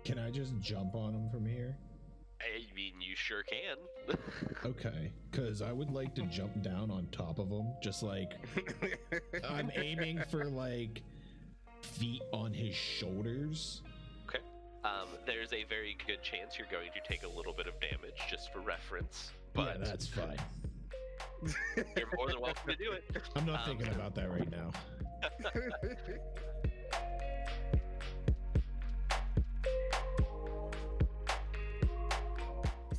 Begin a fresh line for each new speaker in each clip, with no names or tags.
Can I just jump on him from here?
I mean, you sure can.
Okay, because I would like to jump down on top of him, just like I'm aiming for like feet on his shoulders.
Okay. There's a very good chance you're going to take a little bit of damage, just for reference. But
Yeah, that's fine.
You're more than welcome to do it.
I'm not thinking about that right now.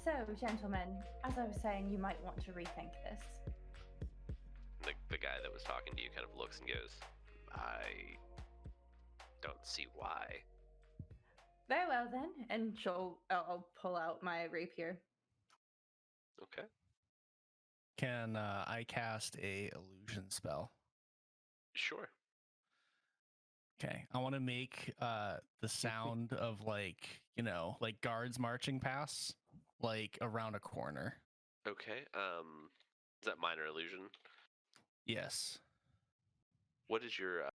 So, gentlemen, as I was saying, you might want to rethink this.
The guy that was talking to you kind of looks and goes, I don't see why.
Very well then, and I'll pull out my rapier.
Okay.
Can I cast a illusion spell?
Sure.
Okay, I want to make the sound of like guards marching past, like around a corner.
Okay. Is that minor illusion?
Yes.
What is your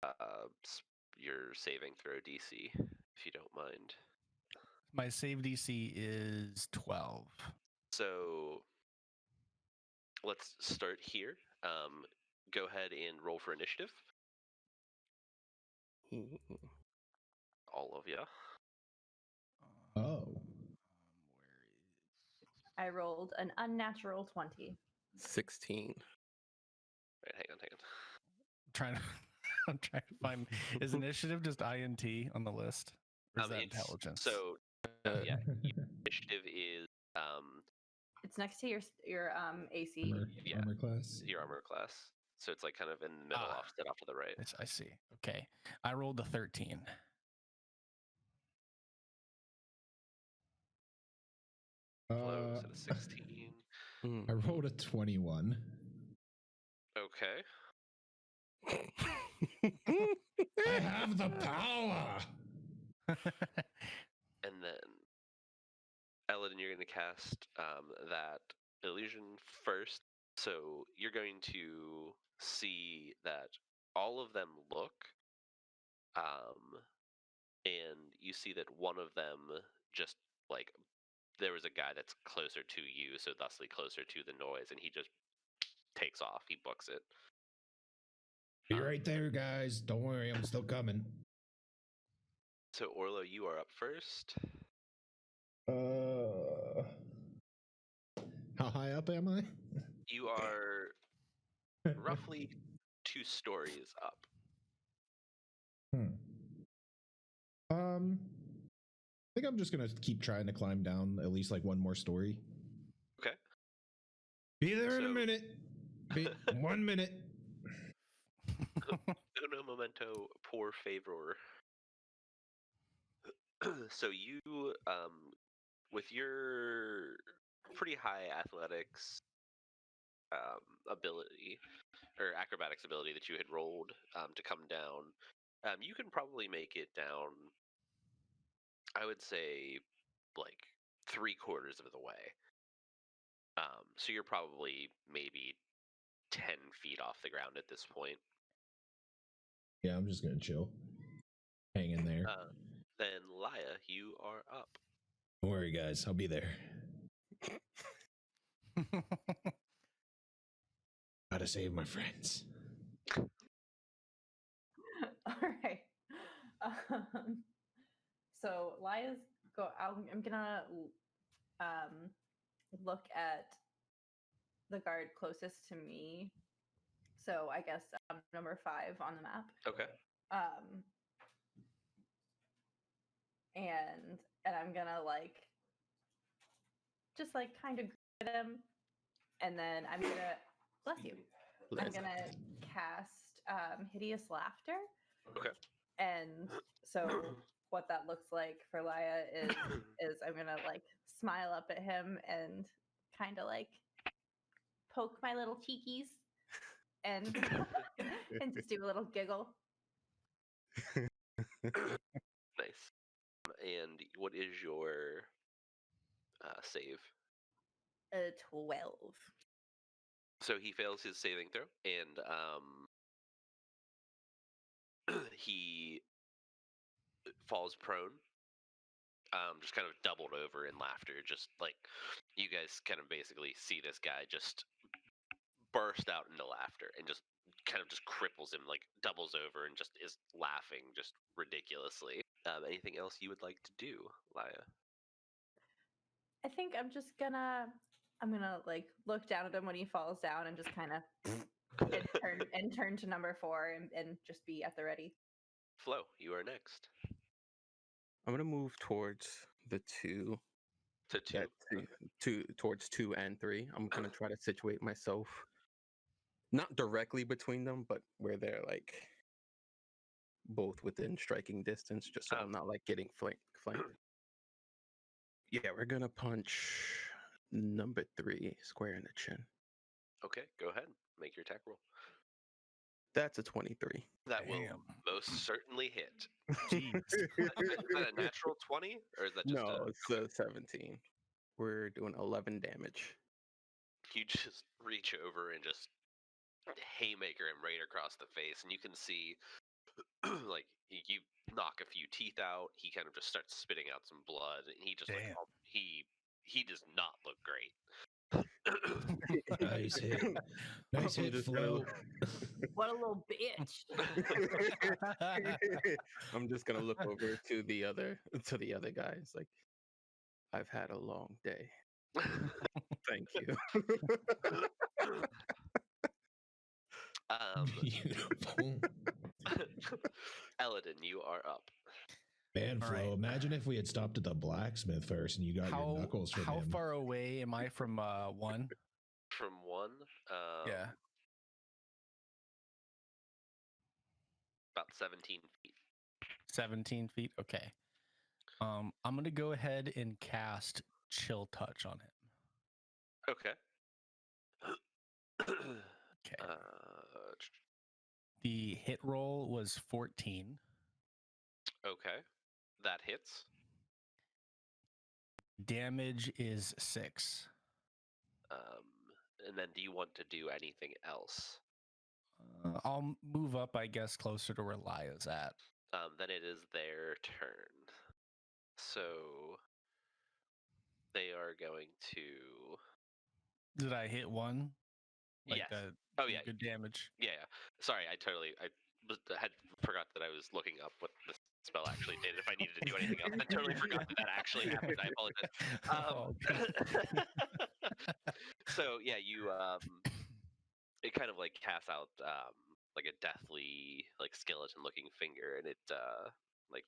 saving throw DC, if you don't mind?
My save DC is 12.
So let's start here. Go ahead and roll for initiative. All of you.
Oh.
I rolled an unnatural 20.
16.
Right, hang on.
I'm trying to find. Is initiative just INT on the list? Or is that intelligence?
So yeah, initiative is
It's next to your AC.
Armor class.
Your armor class. So it's like kind of in the middle, offset off to the right.
I see. Okay, I rolled a 13.
Close at a 16.
I rolled a 21.
Okay.
I have the power.
And then, Elladan, you're going to cast that illusion first. So you're going to see that all of them look, and you see that one of them just like there was a guy that's closer to you, so thusly closer to the noise, and he just takes off. He books it.
Be right there, guys. Don't worry, I'm still coming.
So Orlo, you are up first.
How high up am I?
You are roughly 2 stories up.
I think I'm just gonna keep trying to climb down at least like one more story.
Okay.
Be there in a minute. 1 minute.
No memento por favor. So you, with your pretty high athletics ability, or acrobatics ability that you had rolled to come down, you can probably make it down, I would say, like 3/4 of the way. So you're probably maybe 10 feet off the ground at this point.
Yeah, I'm just gonna chill. Hang in there.
Then Laya, you are up.
Don't worry, guys. I'll be there. Gotta save my friends.
All right. So Laya's I'm gonna look at the guard closest to me. So I guess number 5 on the map.
Okay.
And I'm gonna just kind of greet him, and then I'm gonna bless you. I'm gonna cast hideous laughter.
Okay.
And so what that looks like for Laya is I'm gonna smile up at him and kind of poke my little cheekies and and just do a little giggle.
Nice. And what is your save?
12.
So he fails his saving throw, and he falls prone. just kind of doubled over in laughter. Just like you guys kind of basically see this guy just burst out into laughter and just kind of just cripples him, like doubles over and just is laughing just ridiculously. Anything else you would like to do, Laya?
I think I'm gonna like look down at him when he falls down and just kind of turn to number 4 and just be at the ready.
Flo, you are next.
I'm gonna move towards the 2.
To 2.
Towards 2 and 3. I'm gonna try to situate myself not directly between them, but where they're like both within striking distance, just so I'm not like getting flanked. Yeah, we're gonna punch number 3 square in the chin.
Okay, go ahead. Make your attack roll.
That's a 23.
That will
Damn.
most certainly hit.
Jeez.
Is that a natural 20, or is that just
No, it's a 17. We're doing 11 damage.
You just reach over and just haymaker him right across the face, and you can see like you knock a few teeth out. He kind of just starts spitting out some blood, and he just like
Damn.
he does not look great.
Nice hit. Nice hit, Flo.
What a little bitch.
I'm just gonna look over to the other guys. Like, I've had a long day. Thank you.
Beautiful.
Elladan, you are up.
Man,
All
Flo,
right.
imagine if we had stopped at the blacksmith first and you got your knuckles from
how
him.
far away am I from 1?
From 1,
Yeah.
about 17 feet.
17 feet. Okay. I'm gonna go ahead and cast Chill Touch on him.
Okay.
Okay. The hit roll was 14.
Okay, that hits.
Damage is 6.
And then do you want to do anything else?
I'll move up, I guess, closer to where Laya's at.
Then it is their turn. So they are going to.
Did I hit 1? Like
Yes.
the
Oh yeah.
good damage.
Yeah. Sorry, I had forgot that I was looking up what the spell actually did. If I needed to do anything else, I totally forgot that actually happened. I apologize. So yeah, you it kind of like casts out like a deathly like skeleton looking finger, and it like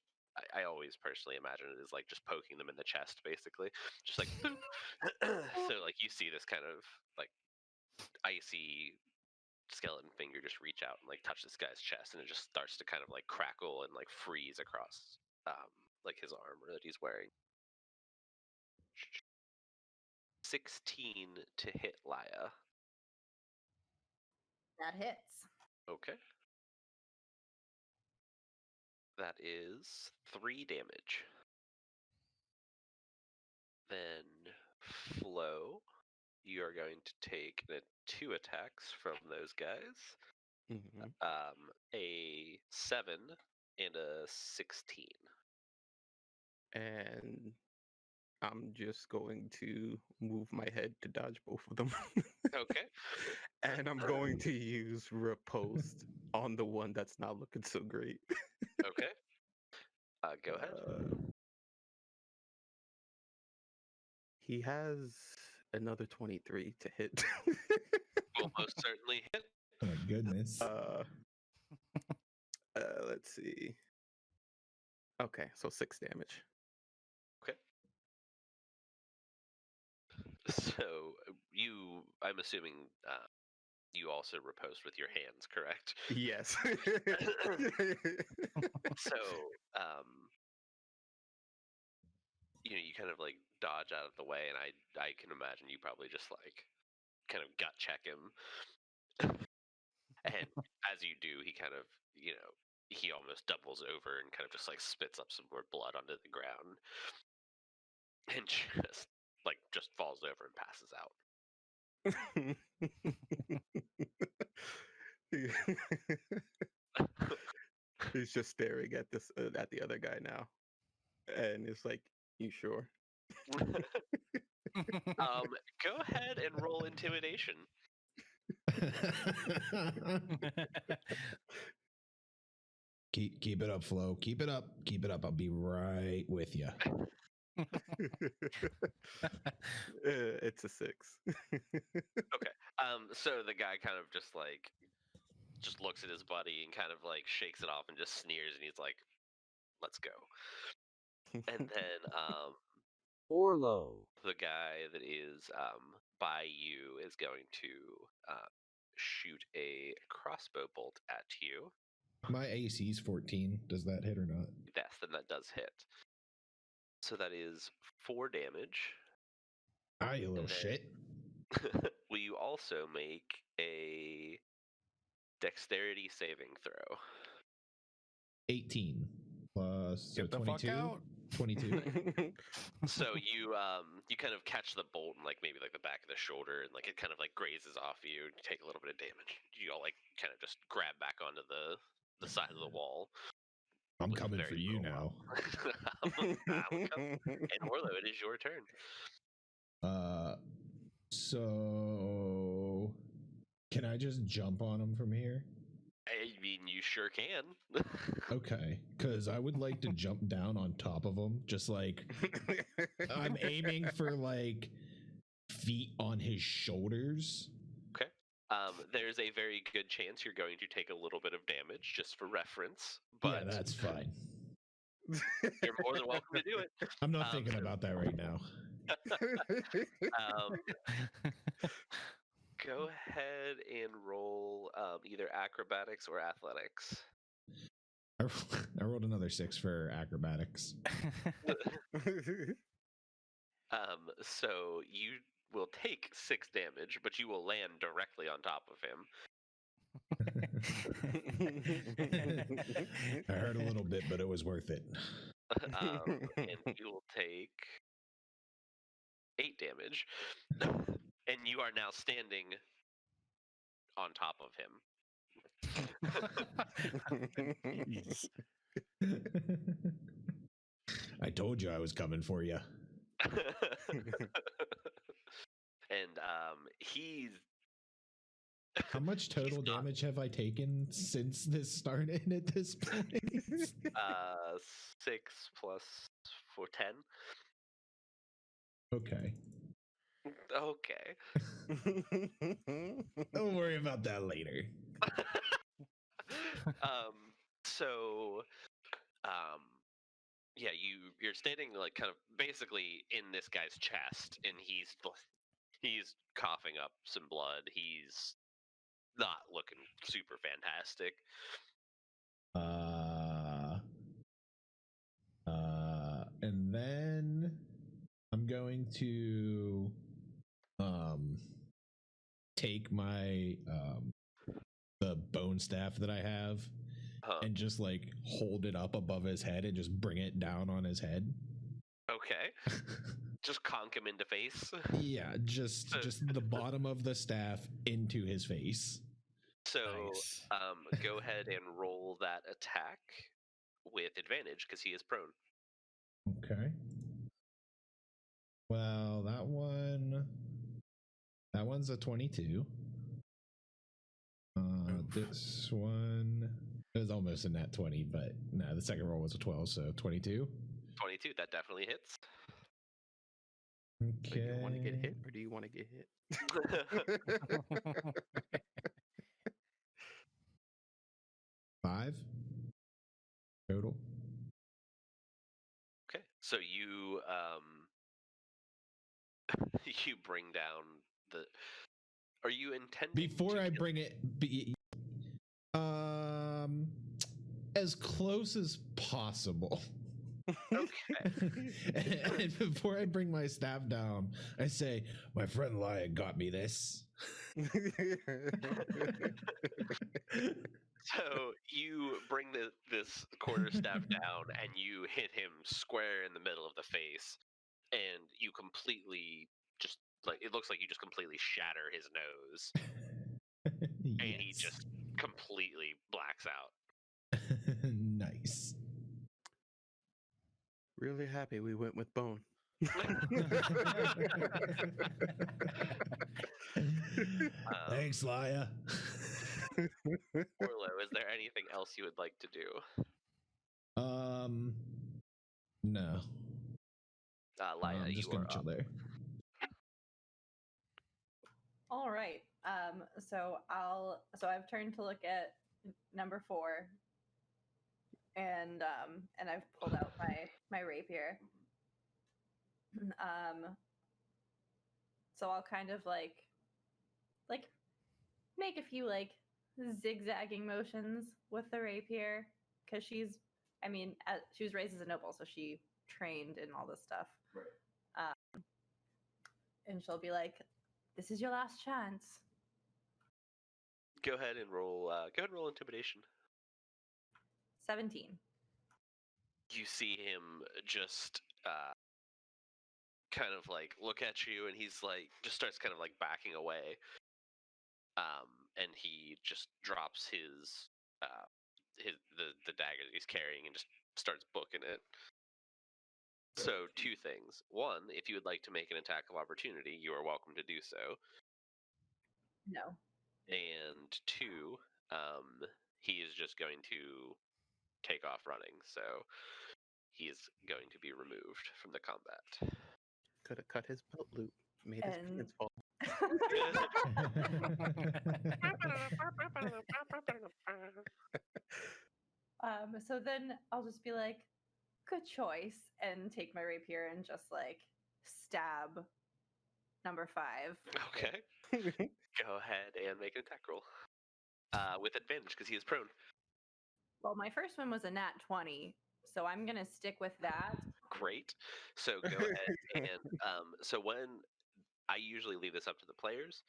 I always personally imagine it as like just poking them in the chest, basically, just like so like you see this kind of like icy skeleton finger just reach out and like touch this guy's chest, and it just starts to kind of like crackle and like freeze across like his armor that he's wearing. 16 to hit Laya.
That hits.
Okay. That is 3 damage. Then Flo, you are going to take 2 attacks from those guys.
Mhm.
A 7 and a 16.
And I'm just going to move my head to dodge both of them.
Okay.
And I'm going to use Riposte on the one that's not looking so great.
Okay. Go ahead.
He has another 23 to hit.
Will most certainly hit.
Oh my goodness.
Let's see. Okay, so 6 damage.
Okay. So I'm assuming you also riposte with your hands, correct?
Yes.
So you kind of like dodge out of the way, and I can imagine you probably just like kind of gut check him. And as you do, he kind of, he almost doubles over and kind of just like spits up some more blood onto the ground and just falls over and passes out.
He's just staring at the other guy now, and it's like You sure?
Go ahead and roll intimidation.
keep it up, Flo. Keep it up. Keep it up. I'll be right with you.
It's a 6.
So the guy kind of just looks at his buddy and kind of like shakes it off and just sneers, and he's like, "Let's go." And then
Orlo.
the guy that is by you is going to shoot a crossbow bolt at you.
My AC's 14. Does that hit or not?
Yes, then that does hit. So that is 4 damage.
Ah, you little shit.
Will you also make a dexterity saving throw?
18 plus so
Get the
22.
fuck out.
22.
So you kind of catch the bolt in like maybe like the back of the shoulder, and like it kind of like grazes off you, and you take a little bit of damage. You all like kind of just grab back onto the side of the wall.
I'm
Looks
coming
very
for you now.
And Orlo, it is your turn.
So can I just jump on him from here?
I mean, you sure can.
Okay, because I would like to jump down on top of him, just like I'm aiming for like feet on his shoulders.
Okay. There's a very good chance you're going to take a little bit of damage, just for reference. But
Yeah, that's fine.
you're more than welcome to do it.
I'm not thinking about that right now.
Go ahead and roll either acrobatics or athletics.
I rolled another 6 for acrobatics.
So you will take 6 damage, but you will land directly on top of him.
I heard a little bit, but it was worth it.
And you will take 8 damage. And you are now standing on top of him.
Jeez.
I told you I was coming for you.
And he's...
How much total damage have I taken since this started at this point?
6 plus 4, 10.
Okay.
Okay.
Don't worry about that later.
Yeah, you're standing like kind of basically in this guy's chest, and he's coughing up some blood. He's not looking super fantastic.
And then I'm going to take my the bone staff that I have and just like hold it up above his head and just bring it down on his head.
Okay. Just conk him into face.
Yeah, just the bottom of the staff into his face.
So,
Nice.
Go ahead and roll that attack with advantage because he is prone.
Okay. Well, that one's a 22. This one is almost a nat 20, but no, the second roll was a 12, so 22.
22, that definitely hits.
So
Okay.
do you want to get hit or do you want to get hit?
5 total.
Okay, so you you bring down the. Are you intending
Before
to
I
kill-
bring it, as close as possible.
Okay.
And before I bring my staff down, I say, "My friend Lion got me this."
So you bring this quarterstaff down and you hit him square in the middle of the face, and you completely just like it looks like you just completely shatter his nose, and he
Yes.
just completely blacks out.
Nice.
Really happy we went with bone.
Thanks, Laya.
Orlo, is there anything else you would like to do?
No.
Laya,
I'm just
you
gonna
are
chill
up.
there.
All right. So I've turned to look at number 4, and I've pulled out my rapier. So I'll kind of like make a few like zigzagging motions with the rapier, because she was raised as a noble, so she trained in all this stuff. Right. And she'll be like, "This is your last chance."
Go ahead and roll. Go ahead and roll intimidation.
17.
You see him just kind of like look at you, and he's like just starts kind of like backing away. And he just drops the dagger that he's carrying and just starts booking it. So 2 things. 1, if you would like to make an attack of opportunity, you are welcome to do so.
No.
And 2, he is just going to take off running, so he is going to be removed from the combat.
Could have cut his belt loop, made his
And-
pants fall.
So then I'll just be like, "Good choice," and take my rapier and just like stab number 5.
Okay. Go ahead and make an attack roll. With advantage, because he is prone.
Well, my first one was a nat 20, so I'm gonna stick with that.
Great. So go ahead and so when I usually leave this up to the players,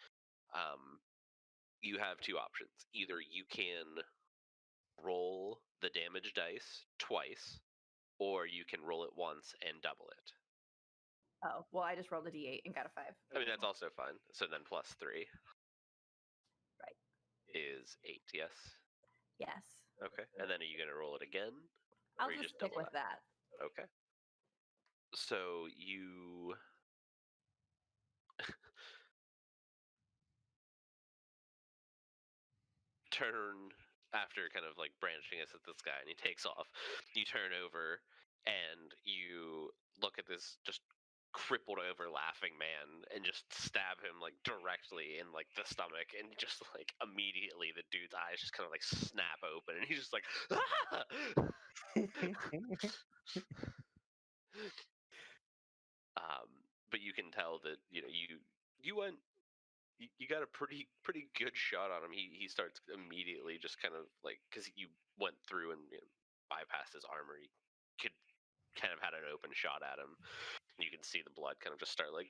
you have 2 options. Either you can roll the damage dice twice, or you can roll it once and double it.
Oh, well, I just rolled a d8 and got a 5.
I mean, that's also fine. So then plus 3.
Right.
Is 8, yes?
Yes.
Okay. And then are you going to roll it again?
I'll
or you
just
just
stick
double
with that.
Okay. So you turn after kind of like branching us at this guy, and he takes off. You turn over and you look at this just crippled over laughing man and just stab him like directly in like the stomach, and just like immediately the dude's eyes just kind of like snap open, and he's just like ah! But you can tell that you went. You got a pretty good shot on him. He starts immediately just kind of like, because you went through and bypassed his armor. You could kind of had an open shot at him. You can see the blood kind of just start like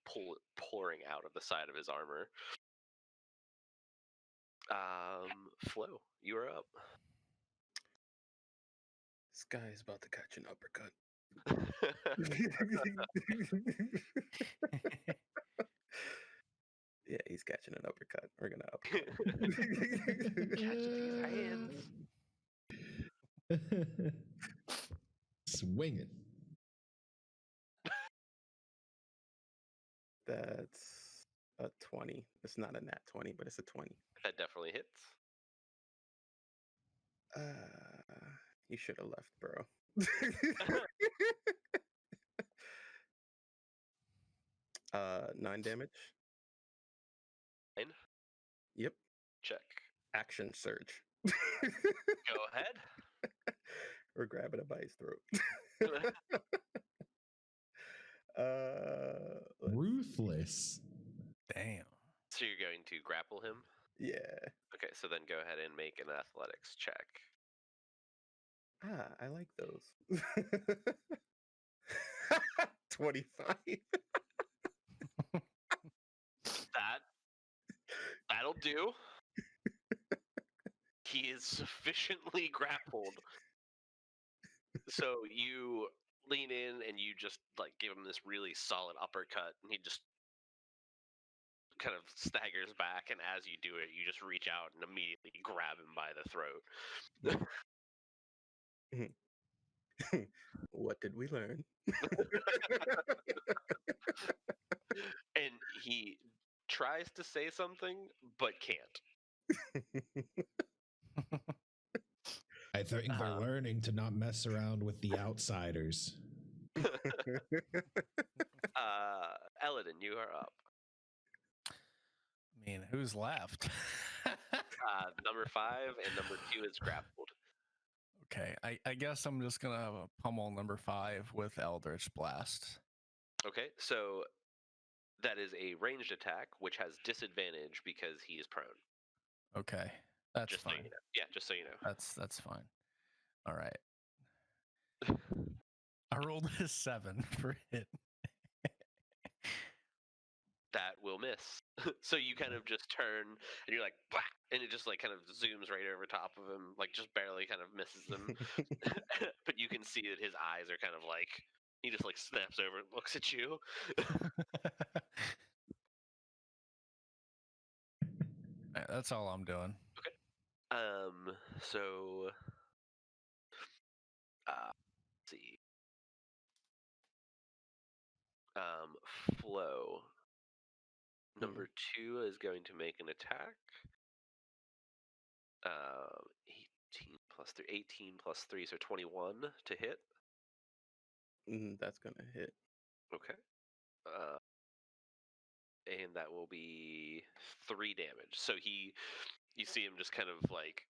pouring out of the side of his armor. Flo, you are up.
This guy is about to catch an uppercut. Yeah, he's catching an uppercut. We're gonna uppercut.
Catch these hands.
Swinging.
That's a 20. It's not a nat 20, but it's a 20.
That definitely hits.
You should have left, bro. 9 damage.
9?
Yep.
Check.
Action surge.
Go ahead.
We're grabbing it by his throat.
Ruthless.
Damn.
So you're going to grapple him?
Yeah.
Okay, so then go ahead and make an athletics check.
I like those. 25.
That'll do. He is sufficiently grappled. So you lean in and you just like give him this really solid uppercut, and he just kind of staggers back, and as you do it, you just reach out and immediately grab him by the throat.
What did we learn?
And he tries to say something, but can't.
I think they're learning to not mess around with the outsiders.
Elladan, you are up.
I mean, who's left?
Number 5 and number 2 is grappled.
Okay, I guess I'm just gonna pummel number 5 with Eldritch Blast.
Okay, so that is a ranged attack, which has disadvantage because he is prone.
Okay, that's
Just
fine.
so you know. Yeah, just so you know.
That's fine. All right. I rolled a 7 for hit.
That will miss. So you kind of just turn and you're like, "Bah!" And it just like kind of zooms right over top of him, like just barely kind of misses him. But you can see that his eyes are kind of like, he just like snaps over and looks at you.
Alright, that's all I'm doing.
So let's see. Flo. Number 2 is going to make an attack. 18 plus 3, 18 plus 3, so 21 to hit.
That's gonna hit.
Okay. And that will be 3 damage. So you see him just kind of like,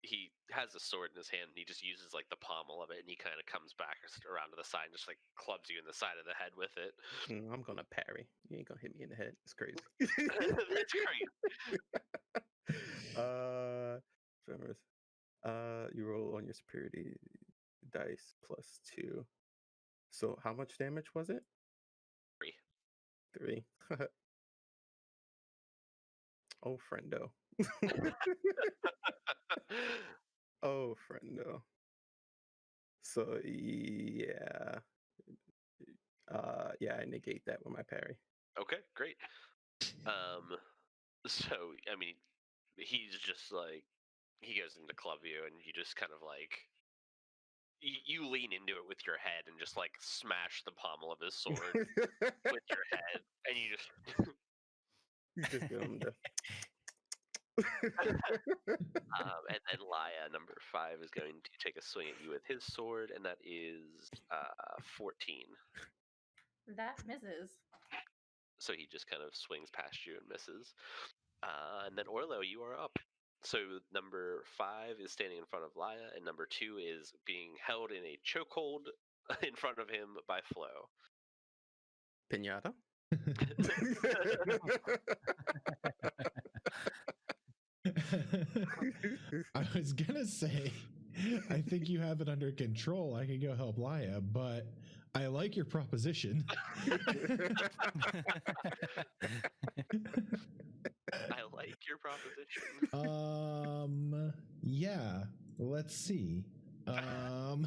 he has a sword in his hand and he just uses like the pommel of it and he kind of comes back around to the side and just like clubs you in the side of the head with it.
I'm gonna parry. You ain't gonna hit me in the head. It's crazy.
That's great.
Tremors. You roll on your superiority dice plus 2. So how much damage was it?
3.
3. Oh, friendo. Oh, friendo. So yeah. Yeah, I negate that with my parry.
Okay, great. So I mean, he's just like, he goes into club you and you just kind of like, you lean into it with your head and just like smash the pommel of his sword with your head, and you just
give him the...
and then Laya, number 5, is going to take a swing at you with his sword, and that is 14.
That misses.
So he just kind of swings past you and misses. And then Orlo, you are up. So number 5 is standing in front of Laya, and number 2 is being held in a chokehold in front of him by Flo.
Pinata?
I was gonna say, I think you have it under control. I can go help Laya, but I like your proposition.
I like your proposition.
Yeah. Let's see. How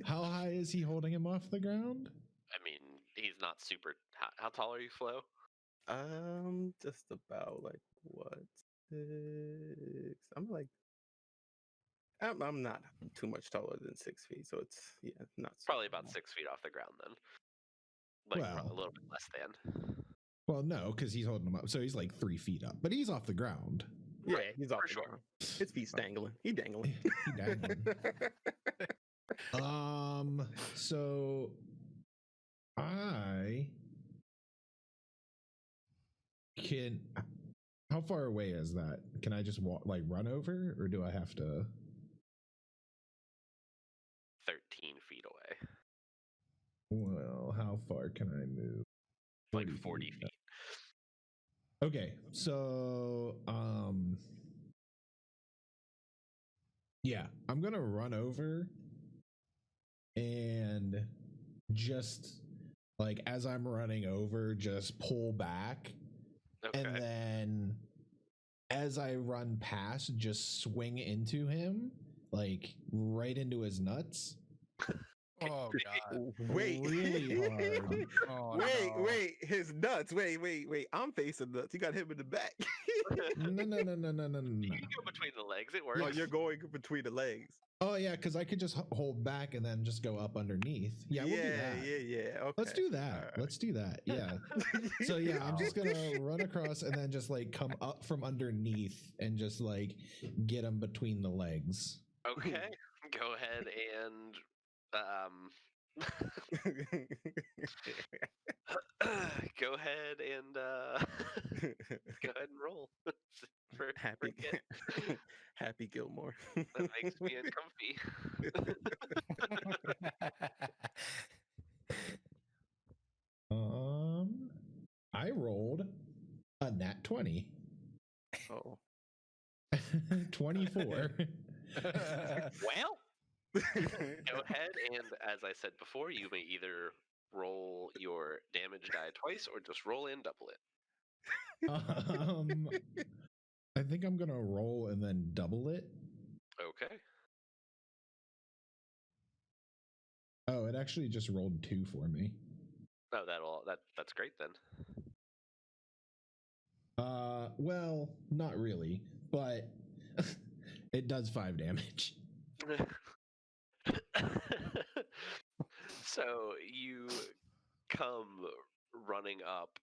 high is he holding him off the ground?
I mean, he's not super. How tall are you, Flo?
Just about like what? 6? I'm not too much taller than 6 feet, so it's not
Probably about 6 feet off the ground then. Like probably a little bit less than.
Well, no, because he's holding him up, so he's like 3 feet up, but he's off the ground.
Yeah,
Right,
he's off
for
the
sure.
ground. His feet's dangling. He dangling.
He dangling. So I can. How far away is that? Can I just walk, like run over, or do I have to?
13 feet away.
Well, how far can I move?
Like 40 feet.
Okay, so yeah, I'm gonna run over and just like as I'm running over, just pull back.
Okay.
And then as I run past, just swing into him, like right into his nuts.
Oh god.
Wait.
Really hard.
Oh,
wait,
no.
wait. His nuts. Wait. I'm facing nuts. You got him in the back.
No.
You can go between the legs. It works.
Oh, you're going between the legs.
Oh yeah, because I could just hold back and then just go up underneath. Yeah, we'll do that.
Yeah. Okay.
Let's do that.
Alright.
Let's do that. Yeah. So yeah, I'm just gonna run across and then just like come up from underneath and just like get him between the legs.
Okay. Go ahead and go ahead and roll.
Happy, Happy Gilmore.
That makes me uncomfy.
I rolled a nat 20.
Oh.
24.
Well, go ahead and, as I said before, you may either roll your damage die twice or just roll and double it.
I think I'm gonna roll and then double it.
Okay.
Oh, it actually just rolled 2 for me.
Oh, that's great then.
Well, not really, but it does 5 damage.
So you come running up,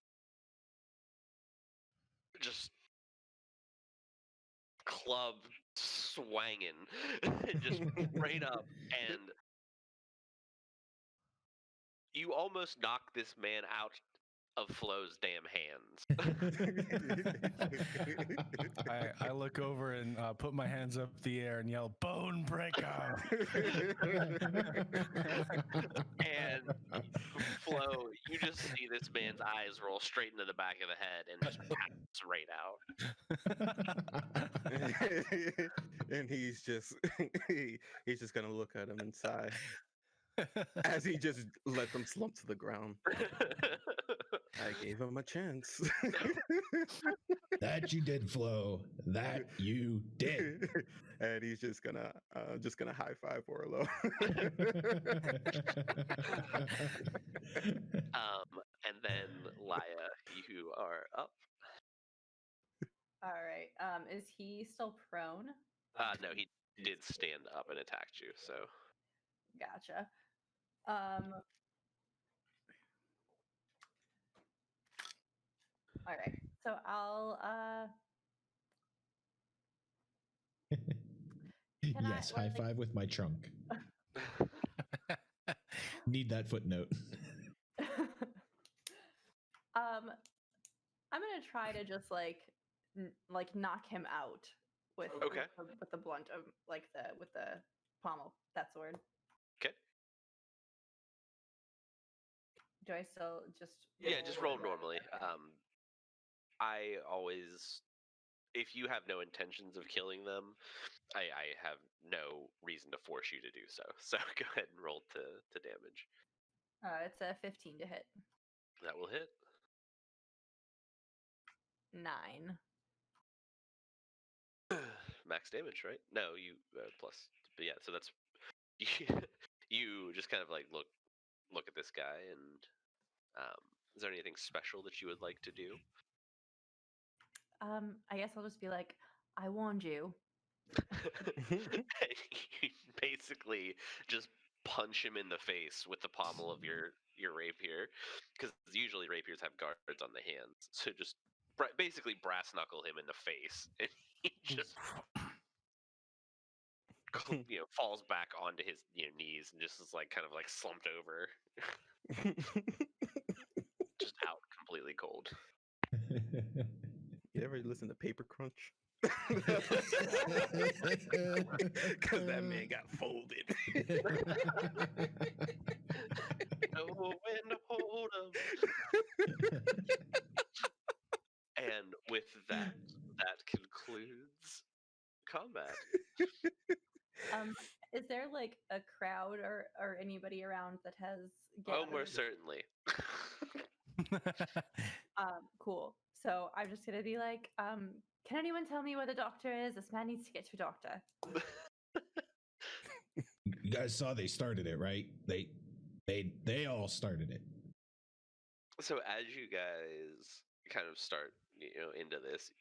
just club swanging, just right up, and you almost knock this man out of Flo's damn hands.
I look over and put my hands up the air and yell, "Bone breaker!"
And Flo, you just see this man's eyes roll straight into the back of the head and just pass right out.
And he's just gonna look at him and sigh as he just let them slump to the ground. I gave him a chance.
That you did, Flo. That you did.
And he's just gonna high five Orlo.
And then Laya, you are up.
All right. Is he still prone?
No, he did stand up and attacked you. So
Gotcha. All right. So I'll
Yes, high five with my trunk. Need that footnote.
I'm gonna try to just like knock him out with the blunt of with the pommel that sword.
Okay.
Do I still just
just roll normally. I always, if you have no intentions of killing them, I have no reason to force you to do so. So go ahead and roll to damage.
It's a 15 to hit.
That will hit.
9.
Max damage, right? No, you plus. But yeah, so that's you just kind of like look at this guy, and is there anything special that you would like to do?
I guess I'll just be like, I warned you.
You basically just punch him in the face with the pommel of your rapier, because usually rapiers have guards on the hands. So just basically brass knuckle him in the face, and he just falls back onto his knees and just is like kind of like slumped over, just out completely cold.
You ever listen to Paper Crunch? Because that man got folded.
Know when to hold him. And with that concludes combat.
Is there like a crowd or anybody around that has
gathered? Oh, more certainly.
Cool. So I'm just gonna be like, can anyone tell me where the doctor is? This man needs to get to a doctor.
You guys saw they started it, right? They all started it.
So as you guys kind of start, into this,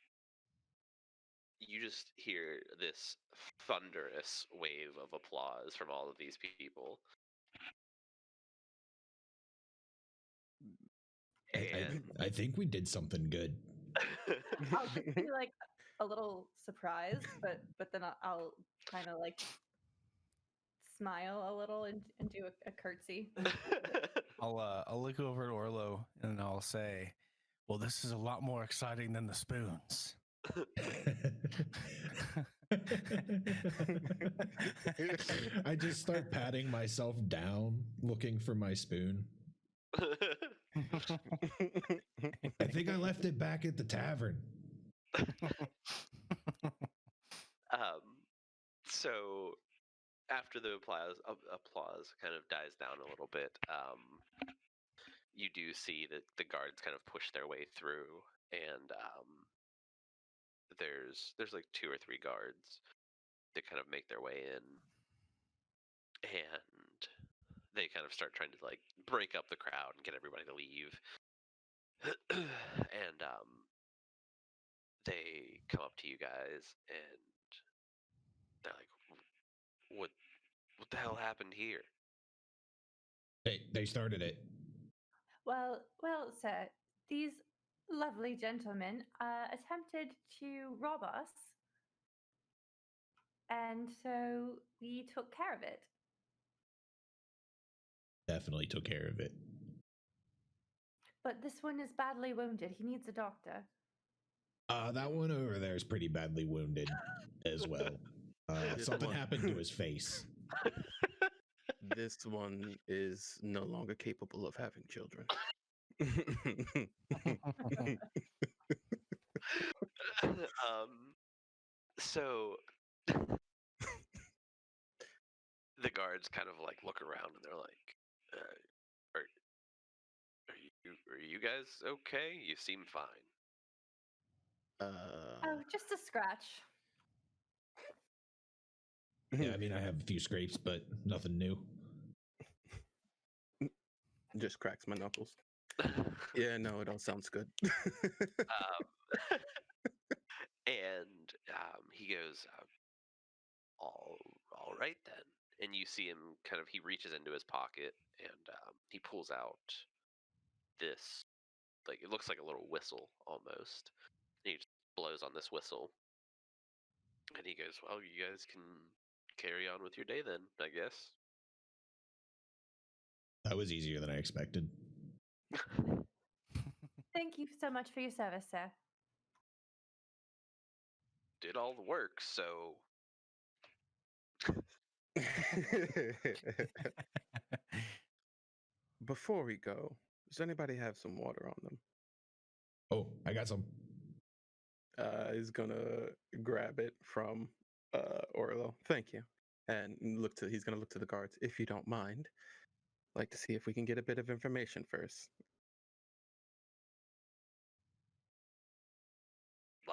you just hear this thunderous wave of applause from all of these people. And
I think we did something good.
I'll just be like a little surprised, but then I'll kind of like smile a little and do a curtsy.
I'll look over at Orlo and I'll say, "Well, this is a lot more exciting than the spoons."
I just start patting myself down, looking for my spoon. I think I left it back at the tavern.
So after the applause kind of dies down a little bit, you do see that the guards kind of push their way through, and there's like 2 or 3 guards that kind of make their way in, and they kind of start trying to like break up the crowd and get everybody to leave. And they come up to you guys and they're like, what the hell happened here?
They started it.
Well, sir, these lovely gentlemen attempted to rob us, and so we took care of it.
Definitely took care of it.
But this one is badly wounded. He needs a doctor.
That one over there is pretty badly wounded as well. Something happened to his face.
This one is no longer capable of having children.
So the guards kind of like look around and they're like, are you guys okay? You seem fine.
Oh, just a scratch.
Yeah, I mean, I have a few scrapes, but nothing new.
Just cracks my knuckles. Yeah, no, it all sounds good.
And he goes, all right then. And you see him kind of, he reaches into his pocket and he pulls out this, like, it looks like a little whistle almost. And he just blows on this whistle. And he goes, well, you guys can carry on with your day then, I guess.
That was easier than I expected.
Thank you so much for your service, sir.
Did all the work, so
Before we go, does anybody have some water on them?
Oh, I got some.
He's gonna grab it from Orlo. Thank you. And he's gonna look to the guards. If you don't mind, I'd like to see if we can get a bit of information first.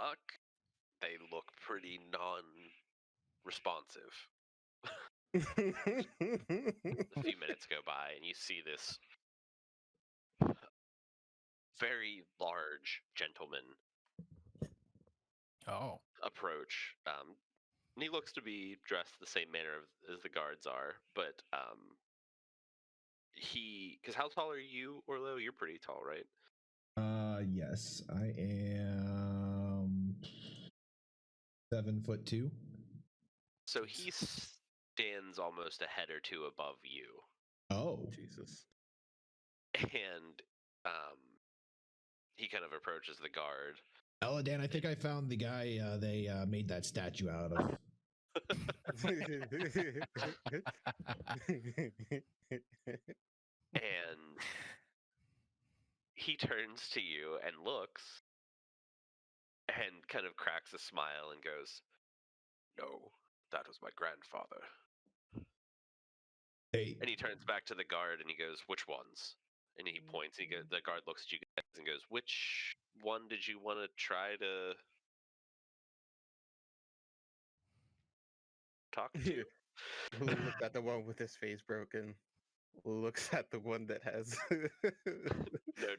luck, they look pretty non-responsive. A few minutes go by and you see this very large gentleman approach. And he looks to be dressed the same manner as the guards are, but because how tall are you, Orlo? You're pretty tall, right?
Yes, I am 7'2".
So he stands almost a head or two above you.
Oh,
Jesus.
And he kind of approaches the guard.
Elladan, I think I found the guy they made that statue out of.
And he turns to you and looks and kind of cracks a smile and goes, no, that was my grandfather.
Hey.
And he turns back to the guard and he goes, which ones? And he points. The guard looks at you guys and goes, which one did you want to try to talk to?
Looks at the one with his face broken. Looks at the one that has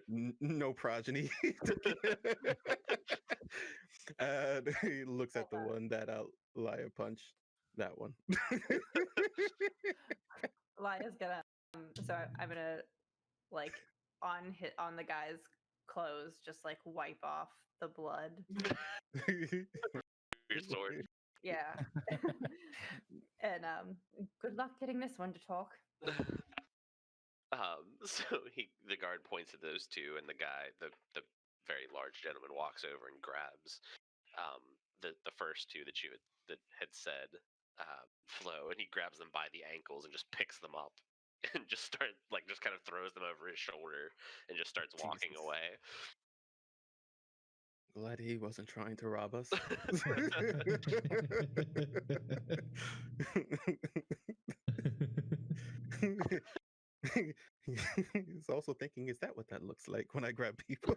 no progeny. And he looks at the one that Laya punched. That one.
Laya's gonna. I'm gonna like on the guy's clothes, just like wipe off the blood.
Your sword.
Yeah. And good luck getting this one to talk.
So the guard points at those two, and the guy, the very large gentleman, walks over and grabs the first two that had said Flo, and he grabs them by the ankles and just picks them up and just kind of throws them over his shoulder and just starts walking
Jesus.
away.
Glad he wasn't trying to rob us. He's also thinking, is that what that looks like when I grab people?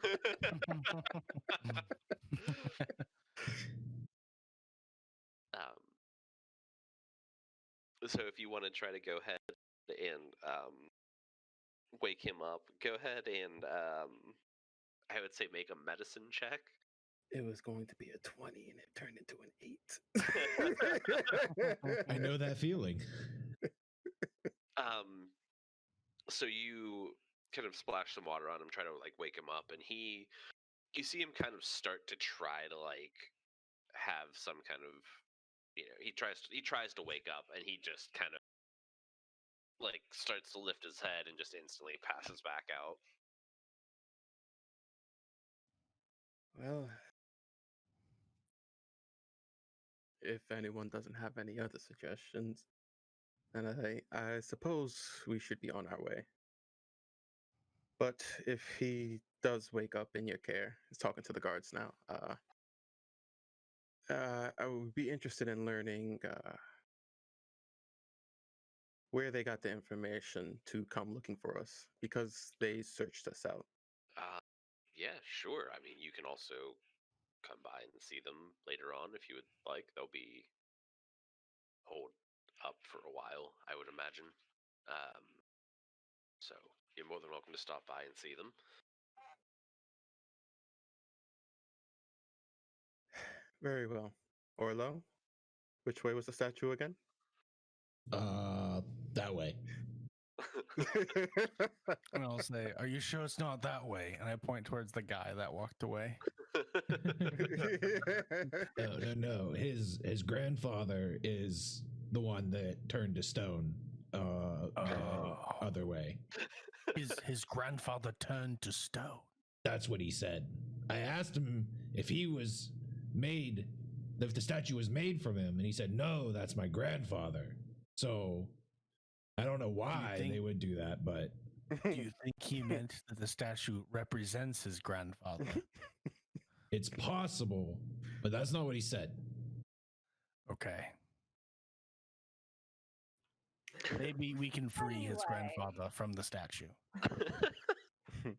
So if you want to try to go ahead and wake him up, go ahead and I would say make a medicine check.
It was going to be a 20 and it turned into an 8.
I know that feeling.
So you kind of splash some water on him, try to like wake him up, and you see him kind of start to try to like have some kind of, he tries to wake up, and he just kind of like starts to lift his head and just instantly passes back out.
Well, if anyone doesn't have any other suggestions, then I suppose we should be on our way. But if he does wake up in your care, he's talking to the guards now, I would be interested in learning where they got the information to come looking for us, because they searched us out.
Yeah, sure. I mean, you can also come by and see them later on if you would like. They'll be holed up for a while, I would imagine. So you're more than welcome to stop by and see them.
Very well. Orlo, which way was the statue again?
That way.
And I'll say, "Are you sure it's not that way?" And I point towards the guy that walked away.
No. His grandfather is the one that turned to stone. The other way.
His grandfather turned to stone.
That's what he said. I asked him if the statue was made from him, and he said, no, that's my grandfather. So I don't know why they would do that, but...
Do you think he meant that the statue represents his grandfather?
It's possible, but that's not what he said.
Okay. Maybe we can free his grandfather from the statue.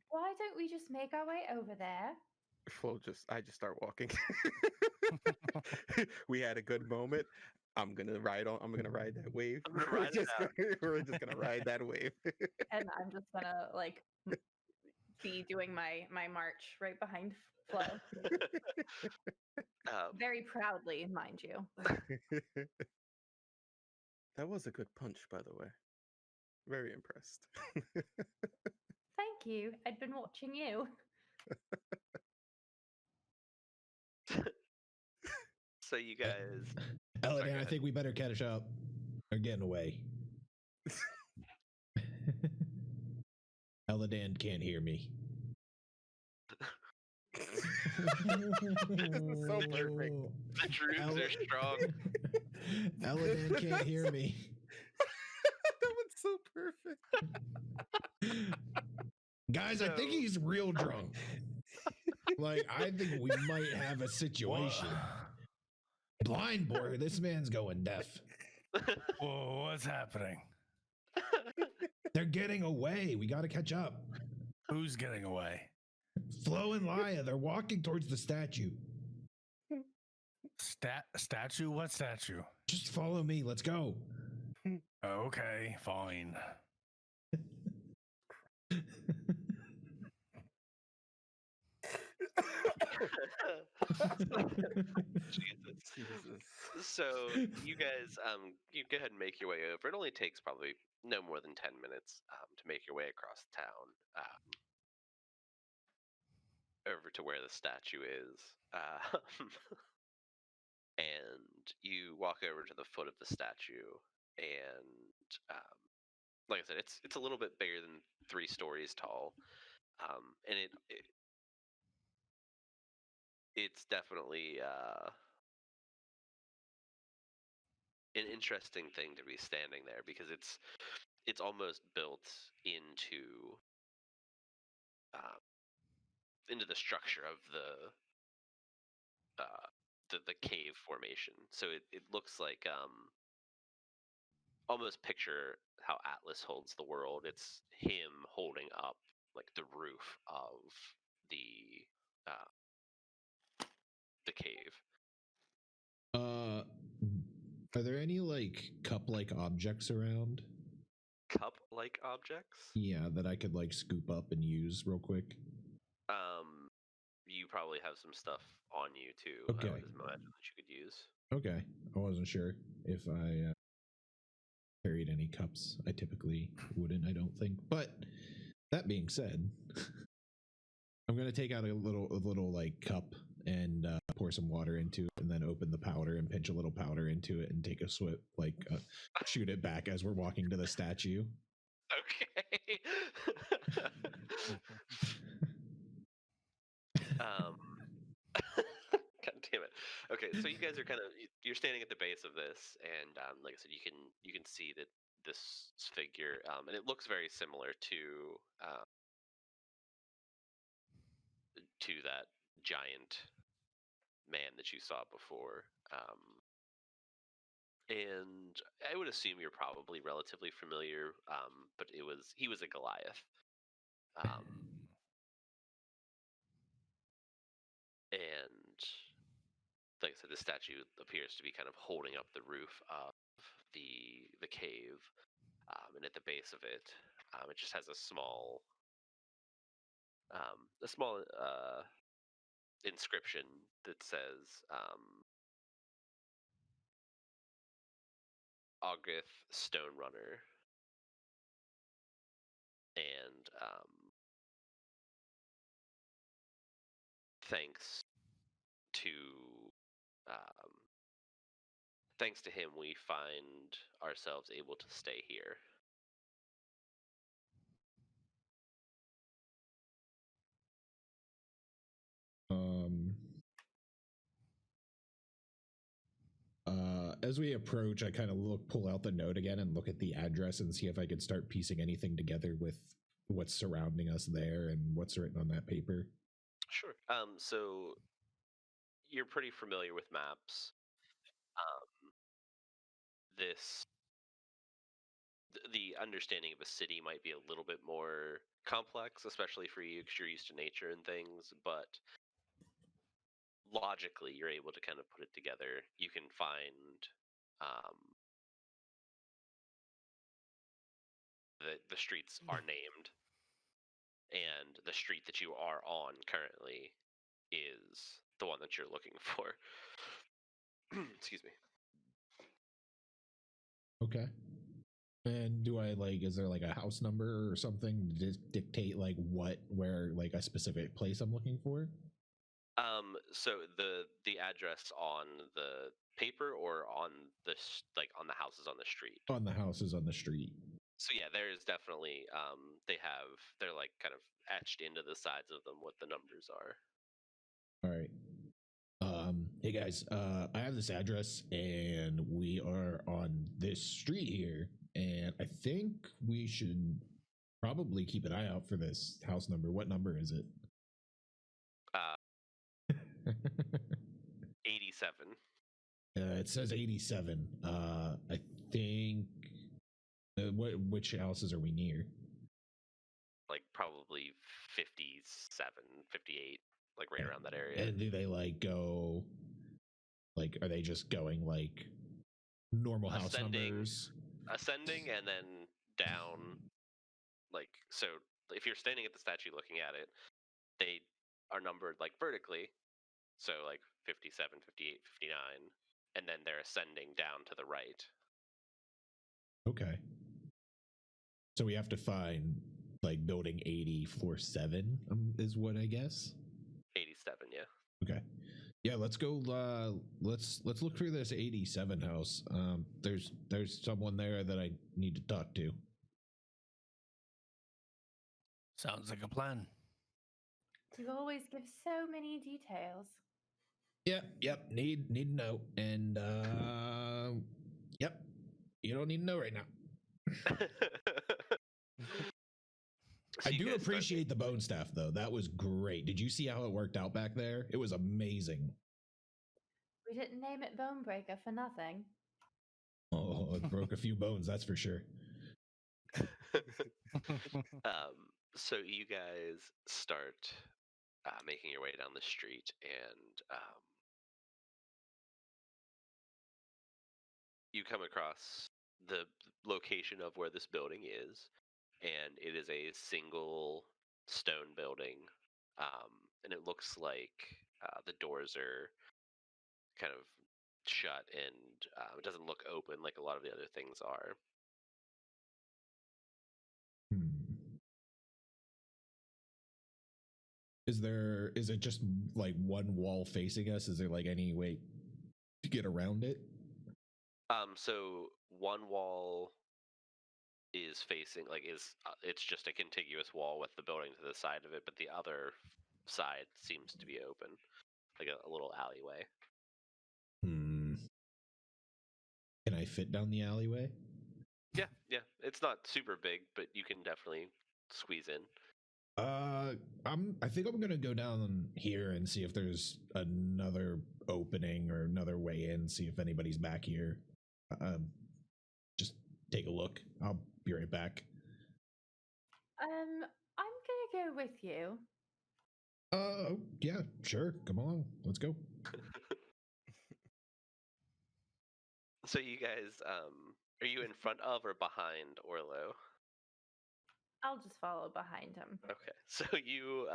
Why don't we just make our way over there?
Well, I just start walking. We had a good moment. I'm gonna ride that wave. We're just gonna ride that wave.
And I'm just gonna like be doing my march right behind Flo. Very proudly, mind you.
That was a good punch, by the way. Very impressed.
Thank you. I'd been watching you.
So you guys...
Elladan, I think we better catch up. They're getting away. Elladan can't hear me.
This is so perfect.
The troops are strong.
Elladan can't hear me.
That was so perfect.
Guys, I think he's real drunk. Like, I think we might have a situation. Blind Boar, this man's going deaf.
Whoa, what's happening?
They're getting away. We got to catch up.
Who's getting away?
Flo and Laya, they're walking towards the statue.
Statue? What statue?
Just follow me. Let's go.
Okay, fine.
Jesus.
Jesus.
So you guys, you go ahead and make your way over. It only takes probably no more than 10 minutes to make your way across town over to where the statue is. And you walk over to the foot of the statue, and like I said, it's a little bit bigger than 3 stories tall, and it's definitely an interesting thing to be standing there because it's almost built into the structure of the cave formation. So it looks like almost picture how Atlas holds the world. It's him holding up like the roof of the cave.
Are there any like cup-like objects around?
Cup-like objects?
Yeah, that I could like scoop up and use real quick.
You probably have some stuff on you too.
Okay.
I would imagine that you could use.
Okay, I wasn't sure if I carried any cups. I typically wouldn't, I don't think. But that being said, I'm gonna take out a little like cup and pour some water into it, and then open the powder and pinch a little powder into it and take a swip, like shoot it back as we're walking to the statue.
Okay. God damn it. Okay, so you guys are you're standing at the base of this, and like I said, you can see that this figure, and it looks very similar to that giant man that you saw before. And I would assume you're probably relatively familiar, but he was a Goliath. And like I said, the statue appears to be kind of holding up the roof of the cave, and at the base of it, it just has a small inscription that says August Stone Runner, and thanks to thanks to him, we find ourselves able to stay here.
As we approach, I kind of pull out the note again and look at the address and see if I could start piecing anything together with what's surrounding us there and what's written on that paper.
Sure. So you're pretty familiar with maps. The understanding of a city might be a little bit more complex, especially for you because you're used to nature and things, but logically you're able to kind of put it together. You can find the streets are named, and the street that you are on currently is the one that you're looking for. Excuse me.
Okay. And do I is there like a house number or something to dictate like where like a specific place I'm looking for?
So the address on the paper or on on the houses on the street?
On the houses on the street.
So yeah, there is definitely they're like kind of etched into the sides of them what the numbers are.
All right. Hey guys, I have this address and we are on this street here, and I think we should probably keep an eye out for this house number. What number is it?
87.
It says 87. I think. Which houses are we near?
Like probably 57, 58, like right around that area.
And do they go? Are they just going like normal house numbers?
Ascending and then down. So if you're standing at the statue looking at it, they are numbered like vertically, So like 57, 58, 59, and then they're ascending down to the right.
Okay. So we have to find like building 80, floor 7 is what I guess.
87, yeah.
Okay. Yeah, let's go. Let's look through this 87 house. There's someone there that I need to talk to.
Sounds like a plan.
You always give so many details.
Yep. Need to know. And yep. You don't need to know right now.
So
I
you
do
guys start-
appreciate the bone staff though. That was great. Did you see how it worked out back there? It was amazing.
We didn't name it Bone Breaker for nothing.
Oh, it broke a few bones, that's for sure.
So you guys start making your way down the street, and you come across the location of where this building is, and it is a single stone building, and it looks like the doors are kind of shut, and it doesn't look open like a lot of the other things are.
Is it just like one wall facing us? Is there like any way to get around it?
So one wall is facing it's just a contiguous wall with the building to the side of it, but the other side seems to be open, like a little alleyway.
Can I fit down the alleyway?
Yeah, it's not super big, but you can definitely squeeze in.
I think I'm gonna go down here and see if there's another opening or another way in. See if anybody's back here. Just take a look. I'll be right back.
I'm gonna go with you.
Yeah, sure. Come on, let's go.
So you guys, are you in front of or behind Orlo?
I'll just follow behind him.
Okay, so you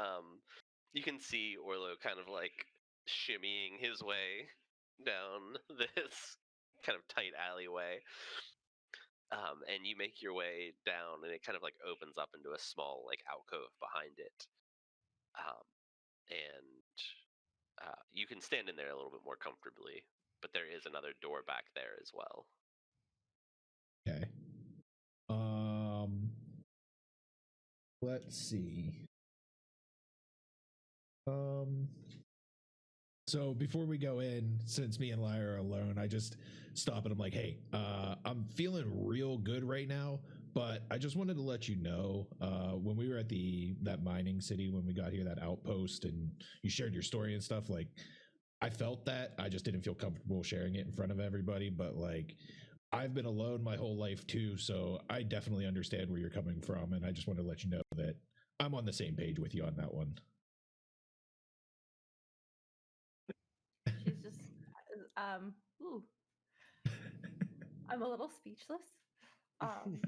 can see Orlo kind of like shimmying his way down this kind of tight alleyway, and you make your way down, and it kind of like opens up into a small like alcove behind it, and you can stand in there a little bit more comfortably, but there is another door back there as well.
Okay. Let's see. So before we go in, since me and Lyra are alone, I just stop and I'm like, hey, I'm feeling real good right now, but I just wanted to let you know, when we were at that mining city, when we got here, that outpost, and you shared your story and stuff, like, I felt that. I just didn't feel comfortable sharing it in front of everybody, but like, I've been alone my whole life too, so I definitely understand where you're coming from, and I just want to let you know that I'm on the same page with you on that one.
She's just, ooh. I'm a little speechless. And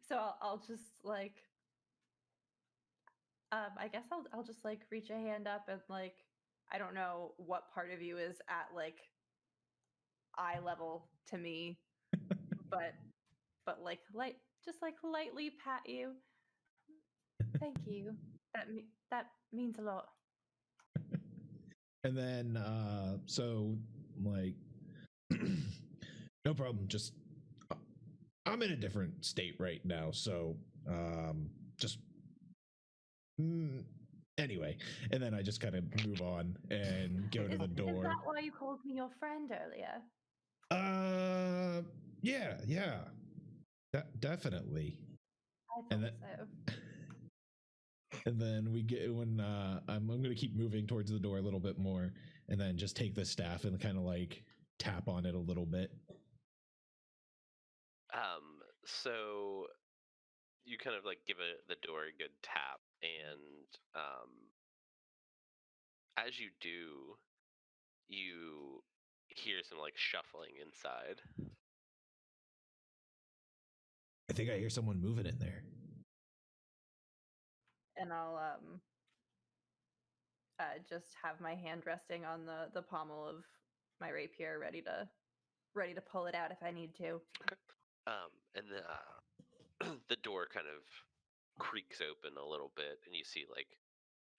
so I'll just like, I guess I'll just like reach a hand up and like, I don't know what part of you is at like eye level to me, but like just like lightly pat you. Thank you. That means a lot.
And then so like no problem, just I'm in a different state right now, so just anyway, and then I just kind of move on and go to the door.
Is that why you called me your friend earlier?
Yeah, definitely.
I thought
And then,
so.
and then we get when I'm going to keep moving towards the door a little bit more, and then just take the staff and kind of like tap on it a little bit.
So you kind of like give the door a good tap, and as you do, you hear some like shuffling inside.
I think I hear someone moving in there.
And I'll just have my hand resting on the pommel of my rapier, ready to pull it out if I need to.
And the door kind of creaks open a little bit, and you see like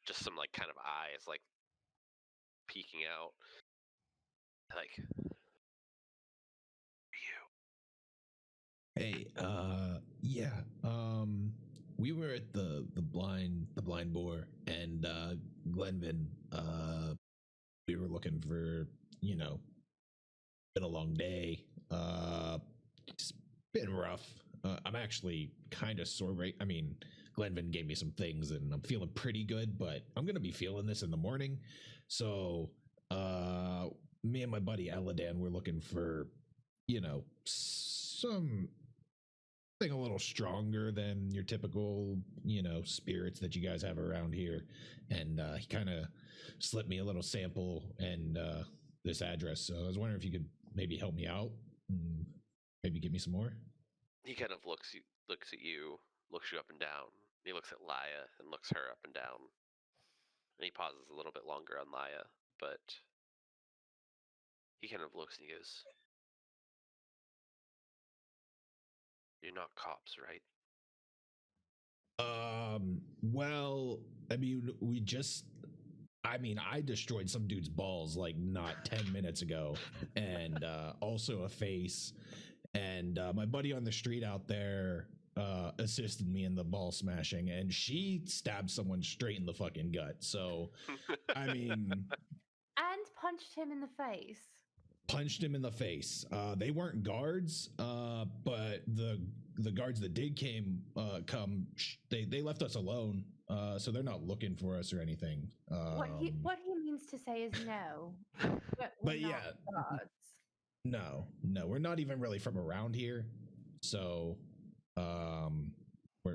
just some like kind of eyes like peeking out. Like,
Hey, yeah. We were at the blind boar, and Glenvin. We were looking for, been a long day. It's been rough. I'm actually kind of sore. Right? I mean, Glenvin gave me some things, and I'm feeling pretty good. But I'm gonna be feeling this in the morning. So, me and my buddy Elladan, we're looking for, something a little stronger than your typical, spirits that you guys have around here. And he kind of slipped me a little sample and this address. So I was wondering if you could maybe help me out and maybe give me some more.
he kind of looks at you, looks you up and down. He looks at Laya and looks her up and down. And he pauses a little bit longer on Laya, but he kind of looks and he goes, "You're not cops, right?"
Well, I mean, I destroyed some dude's balls like not 10 minutes ago, and also a face. And my buddy on the street out there assisted me in the ball smashing, and she stabbed someone straight in the fucking gut. So, I mean,
And punched him in the face.
punched him in the face. They weren't guards, but the guards that did come, they left us alone. So they're not looking for us or anything.
What he means to say is no. We're
But
not
yeah.
gods.
No, we're not even really from around here. So,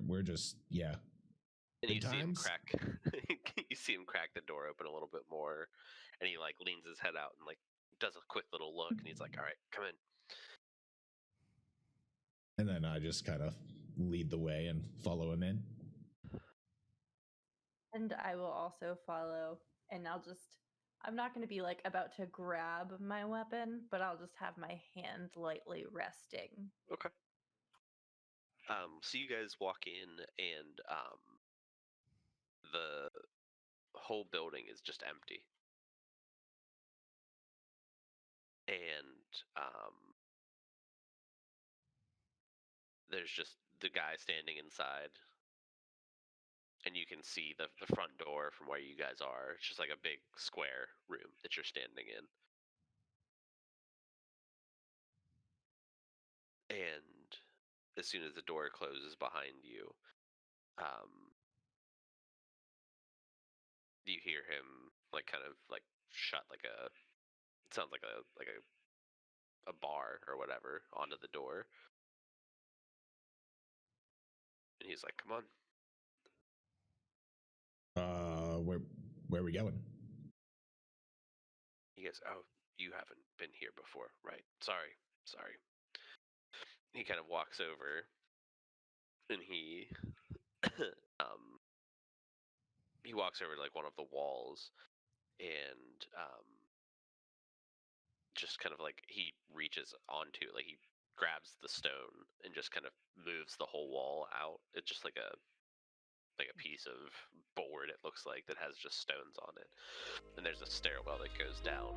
we're just, yeah.
And you
Good
see him
times?
crack. You see him crack the door open a little bit more, and he like leans his head out and like does a quick little look, and he's like, "All right, come in."
And then I just kind of lead the way and follow him in.
And I will also follow, and I'm not going to be like about to grab my weapon, but I'll just have my hand lightly resting.
Okay. So you guys walk in, and the whole building is just empty. And there's just the guy standing inside. And you can see the front door from where you guys are. It's just like a big square room that you're standing in. And as soon as the door closes behind you, you hear him like kind of like shut like it sounds like a bar or whatever onto the door. And he's like, "Come on."
Where are we going?
He goes, "Oh, you haven't been here before, right? Sorry." He kind of walks over, and he he walks over to like one of the walls, and just kind of like he reaches onto it, like he grabs the stone and just kind of moves the whole wall out. It's just like a piece of board, it looks like, that has just stones on it. And there's a stairwell that goes down.